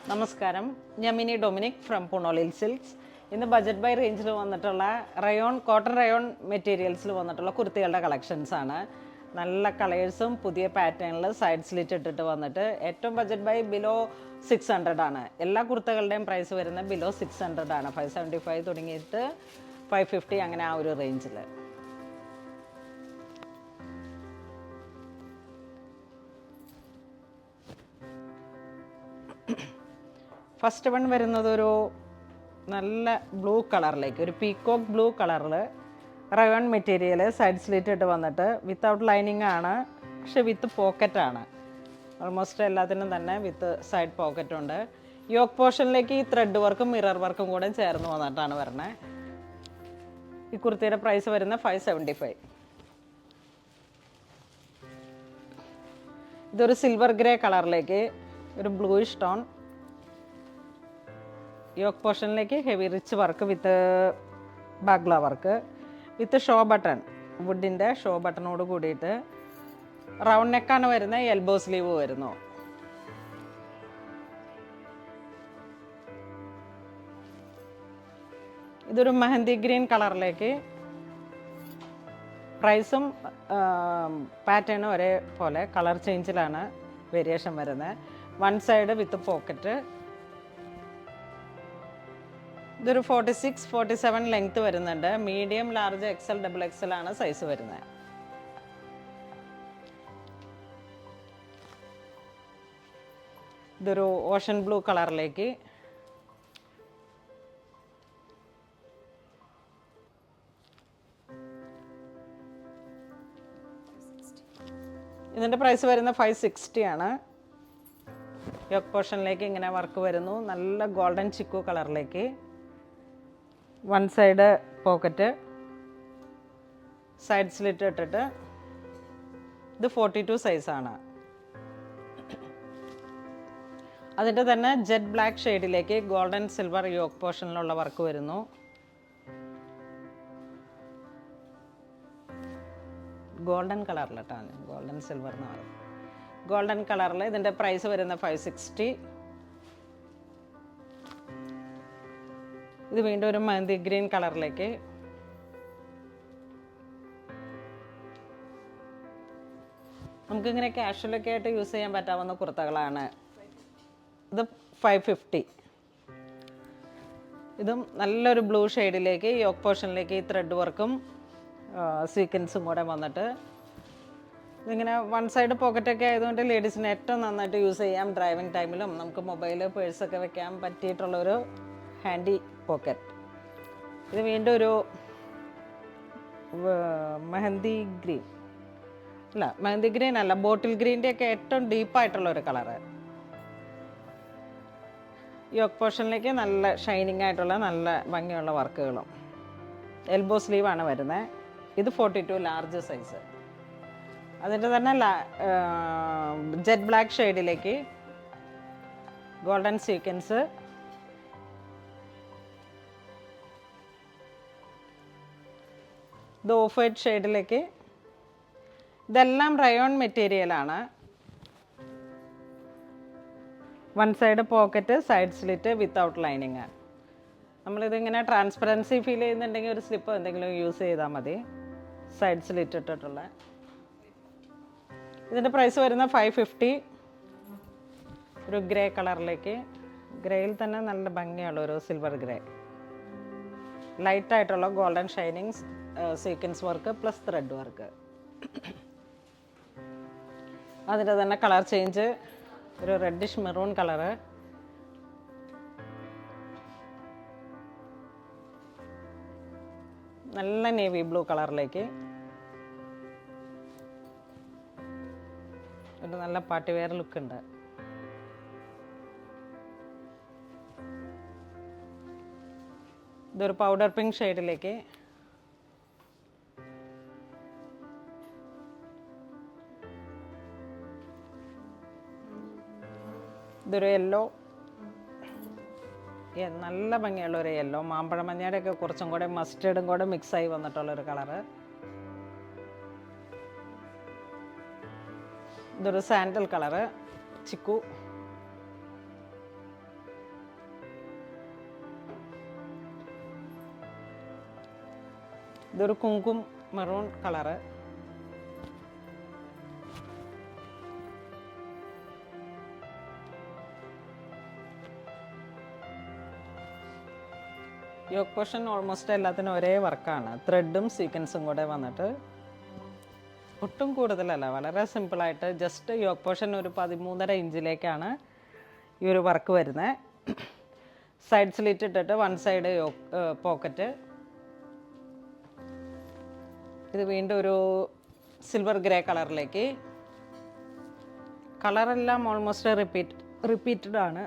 നമസ്കാരം, ഞാൻ mini Dominic from പുണോളിൽ silks. ഇന്ന് ബജറ്റ് ബൈ റേഞ്ചിൽ വന്നിട്ടുള്ള കോട്ടൺ റയോൺ മെറ്റീരിയൽസിൽ വന്നിട്ടുള്ള കുർത്തികളുടെ കളക്ഷൻസ് ആണ്. നല്ല കളേഴ്സും പുതിയ പാറ്റേണിൽ സൈഡ് സ്ലിറ്റ് ഇട്ടിട്ട് വന്നിട്ട് ഏറ്റവും ബജറ്റ് ബൈ ബിലോ 600 ആണ്. എല്ലാ കുർത്തകളുടെയും പ്രൈസ് വരുന്നത് ബിലോ 600 ആണ്. 575 തുടങ്ങിയിട്ട് 550 അങ്ങനെ ആ ഒരു റേഞ്ചിൽ. ഫസ്റ്റ് വൺ വരുന്നത് ഒരു നല്ല ബ്ലൂ കളറിലേക്ക്, ഒരു പീക്കോക്ക് ബ്ലൂ കളറിൽ റയോൺ മെറ്റീരിയൽ സൈഡ് സ്ലിറ്റ് ഇട്ട് വന്നിട്ട് വിത്തൗട്ട് ലൈനിങ് ആണ്, പക്ഷെ വിത്ത് പോക്കറ്റാണ്. ഓൾമോസ്റ്റ് എല്ലാത്തിനും തന്നെ വിത്ത് സൈഡ് പോക്കറ്റുണ്ട്. യോക്ക് പോർഷനിലേക്ക് ഈ ത്രെഡ് വർക്കും മിറർ വർക്കും കൂടെ ചേർന്ന് വന്നിട്ടാണ് വരുന്നത്. ഈ കുർത്തിയുടെ പ്രൈസ് വരുന്നത് 575. ഇതൊരു സിൽവർ ഗ്രേ കളറിലേക്ക് ഒരു ബ്ലൂയിഷ് ടോൺ. യോക്ക് പോർഷനിലേക്ക് ഹെവി റിച്ച് വർക്ക് വിത്ത് ബാഗ്ല വർക്ക് വിത്ത് ഷോ ബട്ടൺ, വുഡിൻ്റെ ഷോ ബട്ടണോട് കൂടിയിട്ട് റൗണ്ട് നെക്കാണ് വരുന്നത്. എൽബോ സ്ലീവ് വരുന്നു. ഇതൊരു മെഹന്തി ഗ്രീൻ കളറിലേക്ക്, പ്രൈസും പാറ്റേണും ഒരേപോലെ, കളർ ചേഞ്ചിലാണ് വേരിയേഷൻ വരുന്നത്. One side with pocket. ഇതൊരു 46-47 ലെങ്ത് വരുന്നുണ്ട്. Medium, large, XL, double XL ആണ് സൈസ് വരുന്നത്. ഇതൊരു ഓഷൻ ബ്ലൂ കളറിലേക്ക് ഇതിൻ്റെ പ്രൈസ് വരുന്നത് 560 ആണ്. യോക്ക് പോർഷനിലേക്ക് ഇങ്ങനെ വർക്ക് വരുന്നു. നല്ല ഗോൾഡൻ ചിക്കു കളറിലേക്ക് one side pocket, side slit ഇട്ടിട്ട്. ഇത് 42 സൈസാണ്. അതിൻ്റെ തന്നെ ജെറ്റ് ബ്ലാക്ക് ഷെയ്ഡിലേക്ക് ഗോൾഡൻ സിൽവർ യോക്ക് പോർഷനിലുള്ള വർക്ക് വരുന്നു. ഗോൾഡൻ കളറിലിട്ടാണ്, ഗോൾഡൻ സിൽവർ എന്ന് പറയും. ഗോൾഡൻ കളറിൽ ഇതിൻ്റെ പ്രൈസ് വരുന്ന 560. ഇത് വീണ്ടും ഒരു മെഹന്തി ഗ്രീൻ കളറിലേക്ക് നമുക്കിങ്ങനെ കാഷ്വലൊക്കെ ആയിട്ട് യൂസ് ചെയ്യാൻ പറ്റാവുന്ന കുർത്തകളാണ്. ഇത് 550. ഇതും നല്ലൊരു ബ്ലൂ ഷെയ്ഡിലേക്ക് യോക്ക് പോർഷനിലേക്ക് ഈ ത്രെഡ് വർക്കും സീക്വൻസും കൂടെ വന്നിട്ട് ഇതിങ്ങനെ വൺ സൈഡ് പോക്കറ്റൊക്കെ ആയതുകൊണ്ട് ലേഡീസിന് ഏറ്റവും നന്നായിട്ട് യൂസ് ചെയ്യാം. ഡ്രൈവിംഗ് ടൈമിലും നമുക്ക് മൊബൈൽ, പേഴ്സൊക്കെ വെക്കാൻ പറ്റിയിട്ടുള്ളൊരു ഹാൻഡി പോക്കറ്റ്. ഇത് വീണ്ടും ഒരു മെഹന്തി ഗ്രീൻ അല്ല, മെഹന്തി ഗ്രീൻ അല്ല, ബോട്ടിൽ ഗ്രീൻ്റെയൊക്കെ ഏറ്റവും ഡീപ്പായിട്ടുള്ളൊരു കളറ്. യോക്ക് പോർഷനിലേക്ക് നല്ല ഷൈനിങ് ആയിട്ടുള്ള നല്ല ഭംഗിയുള്ള വർക്കുകളും. എൽബോ സ്ലീവാണ് വരുന്നത്. ഇത് 42 ലാർജ് സൈസ്. അതിൻ്റെ തന്നെ ജെറ്റ് ബ്ലാക്ക് ഷെയ്ഡിലേക്ക് ഗോൾഡൻ സീക്വൻസ്. ഇത് ഓഫ് വൈറ്റ് ഷെയ്ഡിലേക്ക്. ഇതെല്ലാം റയോൺ മെറ്റീരിയലാണ്. One side pocket, side slit without lining. നമ്മളിതിങ്ങനെ ട്രാൻസ്പെറൻസി ഫീൽ ചെയ്യുന്നുണ്ടെങ്കിൽ ഒരു സ്ലിപ്പ് എന്തെങ്കിലും യൂസ് ചെയ്താൽ മതി. സൈഡ് സ്ലിറ്റ് ഇട്ടിട്ടുള്ള. ഇതിൻ്റെ പ്രൈസ് വരുന്ന 550. ഒരു ഗ്രേ കളറിലേക്ക്, ഗ്രേയിൽ തന്നെ നല്ല ഭംഗിയുള്ള ഒരു സിൽവർ ഗ്രേ, ലൈറ്റായിട്ടുള്ള golden shining sequence work plus thread work. അതിൻ്റെ തന്നെ കളർ ചേഞ്ച് ഒരു റെഡിഷ് മെറൂൺ കളറ്. നല്ല നേവി ബ്ലൂ കളറിലേക്ക് ഒരു നല്ല പാർട്ടി വെയർ ലുക്ക് ഉണ്ട്. ഇതൊരു പൗഡർ പിങ്ക് ഷെയ്ഡിലേക്ക് ഇതൊരു യെല്ലോ, നല്ല ഭംഗിയുള്ള ഒരു യെല്ലോ, മാമ്പഴ മഞ്ഞയുടെയൊക്കെ കുറച്ചും കൂടെ മസ്റ്റേർഡും കൂടെ മിക്സായി വന്നിട്ടുള്ളൊരു കളറ്. ഇതൊരു സാൻഡൽ കളറ് ചിക്കു. ഇതൊരു കുങ്കും maroon colour. Yoke portion almost എല്ലാത്തിനും ഒരേ വർക്കാണ്. ത്രെഡും സീക്വൻസും കൂടെ വന്നിട്ട് ഒട്ടും കൂടുതലല്ല, വളരെ സിമ്പിളായിട്ട് ജസ്റ്റ് യോക്ക് പോർഷൻ ഒരു 13.5 ഇഞ്ചിലേക്കാണ് ഈ ഒരു വർക്ക് വരുന്നത്. സൈഡ് സ്ലിറ്റ് ഇട്ടിട്ട് വൺ സൈഡ് പോക്കറ്റ്. ഇത് വീണ്ടും ഒരു സിൽവർ ഗ്രേ കളറിലേക്ക്. കളറെല്ലാം ഓൾമോസ്റ്റ് റിപ്പീറ്റഡ് ആണ്.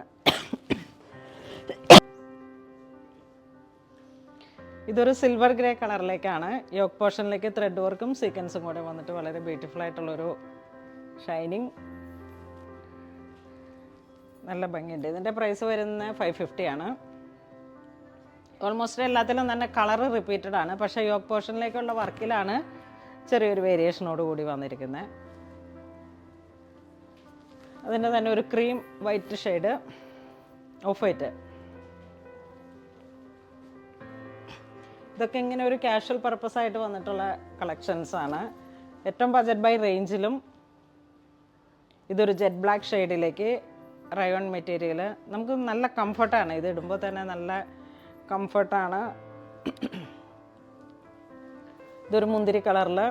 ഇതൊരു സിൽവർ ഗ്രേ കളറിലേക്കാണ്. യോക്ക് പോർഷനിലേക്ക് ത്രെഡ് വർക്കും സീക്വൻസും കൂടെ വന്നിട്ട് വളരെ ബ്യൂട്ടിഫുൾ ആയിട്ടുള്ളൊരു ഷൈനിങ്, നല്ല ഭംഗിയുണ്ട്. ഇതിൻ്റെ പ്രൈസ് വരുന്നത് 550 ആണ്. ഓൾമോസ്റ്റ് എല്ലാത്തിലും തന്നെ കളറ് റിപ്പീറ്റഡ് ആണ്, പക്ഷേ യോക്ക് പോർഷനിലേക്കുള്ള വർക്കിലാണ് ചെറിയൊരു വേരിയേഷനോട് കൂടി വന്നിരിക്കുന്നത്. അതിൻ്റെ തന്നെ ഒരു cream white shade, of white. ഇതൊക്കെ ഇങ്ങനെ ഒരു കാഷ്വൽ പർപ്പസ് ആയിട്ട് വന്നിട്ടുള്ള കളക്ഷൻസ് ആണ്. ഏറ്റവും ബജറ്റ് ബൈ റേഞ്ചിലും. ഇതൊരു ജെറ്റ് ബ്ലാക്ക് ഷെയ്ഡിലേക്ക് റയോൺ മെറ്റീരിയൽ. നമുക്ക് നല്ല കംഫർട്ടാണ്, ഇത് ഇടുമ്പോൾ തന്നെ നല്ല കംഫർട്ടാണ്. ഇതൊരു മുന്തിരി കളറിൽ.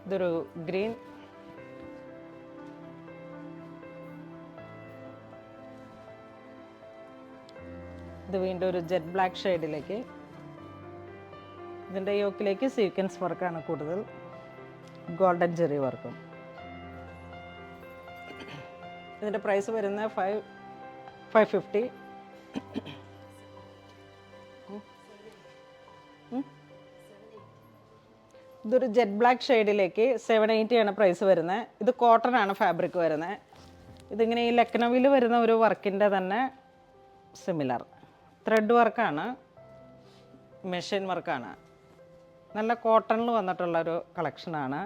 ഇതൊരു ഗ്രീൻ. ഇത് വീണ്ടും ഒരു ജെറ്റ് ബ്ലാക്ക് ഷെയ്ഡിലേക്ക്. ഇതിൻ്റെ യോക്കിലേക്ക് സീക്വൻസ് വർക്കാണ് കൂടുതൽ, ഗോൾഡൻ ജെറി വർക്കും. ഇതിൻ്റെ പ്രൈസ് വരുന്നത് 550. ഇതൊരു ജെറ്റ് ബ്ലാക്ക് ഷെയ്ഡിലേക്ക് 780 ആണ് പ്രൈസ് വരുന്നത്. ഇത് കോട്ടൺ ആണ് ഫാബ്രിക് വരുന്നത്. ഇതിങ്ങനെ ഈ ലക്നൗവിൽ വരുന്ന ഒരു വർക്കിൻ്റെ തന്നെ സിമിലർ ത്രെഡ് വർക്കാണ്, മെഷീൻ വർക്കാണ്. നല്ല കോട്ടണിൽ വന്നിട്ടുള്ളൊരു കളക്ഷനാണ്.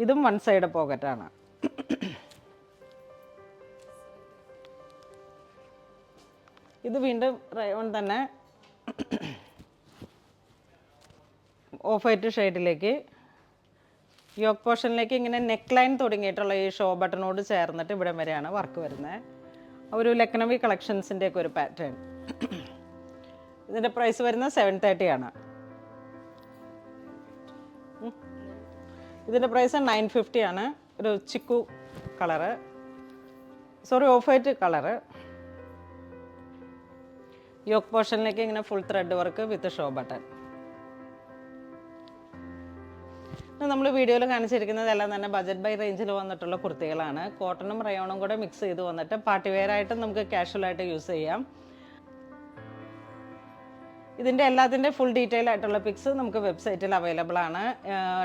ഇതും വൺ സൈഡ് പോക്കറ്റാണ്. ഇത് വീണ്ടും റയോൺ തന്നെ ഓഫ് വൈറ്റ് ഷെയ്ഡിലേക്ക്. യോക്ക് പോർഷനിലേക്ക് ഇങ്ങനെ നെക്ക് ലൈൻ തുടങ്ങിയിട്ടുള്ള ഈ ഷോ ബട്ടണോട് ചേർന്നിട്ട് ഇവിടെ വരെയാണ് വർക്ക് വരുന്നത്. ഒരു ലക്നവി കളക്ഷൻസിൻ്റെയൊക്കെ ഒരു പാറ്റേൺ. ഇതിൻ്റെ പ്രൈസ് വരുന്നത് 730 ആണ്. ഇതിൻ്റെ പ്രൈസ് 950 ആണ്. ഒരു ചിക്കു colour, sorry off white colour. Yoke പോർഷനിലേക്ക് ഇങ്ങനെ full thread work with show button. നമ്മൾ വീഡിയോയിൽ കാണിച്ചിരിക്കുന്നതെല്ലാം തന്നെ ബജറ്റ് ബൈ റേഞ്ചിൽ വന്നിട്ടുള്ള കുർത്തികളാണ്. കോട്ടണും റയോണും കൂടെ മിക്സ് ചെയ്ത് വന്നിട്ട് പാർട്ടി വെയർ ആയിട്ട് നമുക്ക് കാഷ്വലായിട്ട് യൂസ് ചെയ്യാം. ഇതിൻ്റെ എല്ലാത്തിൻ്റെ ഫുൾ ഡീറ്റെയിൽ ആയിട്ടുള്ള പിക്സ് നമുക്ക് വെബ്സൈറ്റിൽ അവൈലബിൾ ആണ്.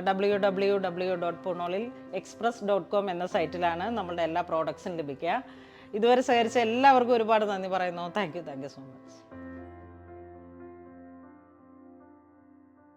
www.punolilexpress.com എന്ന സൈറ്റിലാണ് നമ്മളുടെ എല്ലാ പ്രോഡക്ട്സും ലഭിക്കുക. ഇതുവരെ സഹകരിച്ച എല്ലാവർക്കും ഒരുപാട് നന്ദി പറയുന്നു. Thank you so much.